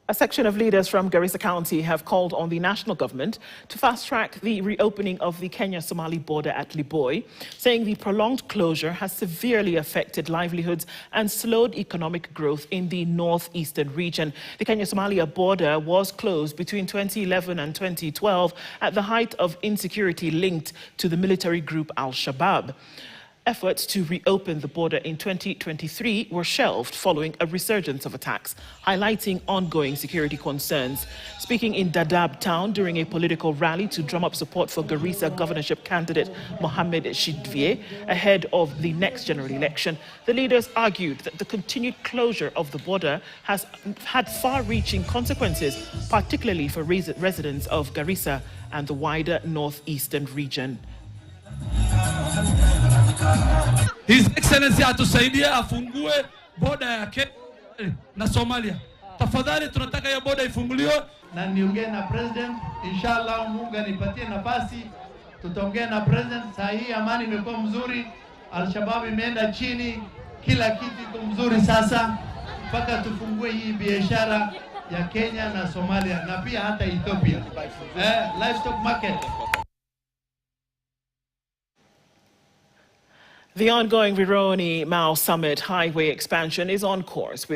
A section of leaders from Garissa County have called on the national government to fast-track the reopening of the Kenya-Somali border at Liboi, saying the prolonged closure has severely affected livelihoods and slowed economic growth in the northeastern region. The Kenya-Somalia border was closed between 2011 and 2012 at the height of insecurity linked to the military group Al-Shabaab. Efforts to reopen the border in 2023 were shelved following a resurgence of attacks, highlighting ongoing security concerns. Speaking in Dadaab town during a political rally to drum up support for Garissa governorship candidate Mohamed Shidvie ahead of the next general election, the leaders argued that the continued closure of the border has had far-reaching consequences, particularly for residents of Garissa and the wider northeastern region. His Excellency atusaidie afungue boda ya Kenya na Somalia. Tafadhali tunataka ya boda ifunguliwe na niongee na president, inshallah Mungu anipatie nafasi tutaongea na president. Saa hii amani imekuwa mzuri, Al-Shabaab imeenda chini, kila kitu iko mzuri sasa, mpaka tufungue hii biashara ya Kenya na Somalia na pia hata Ethiopia. Livestock market. The ongoing Vironi-Mao Summit highway expansion is on course with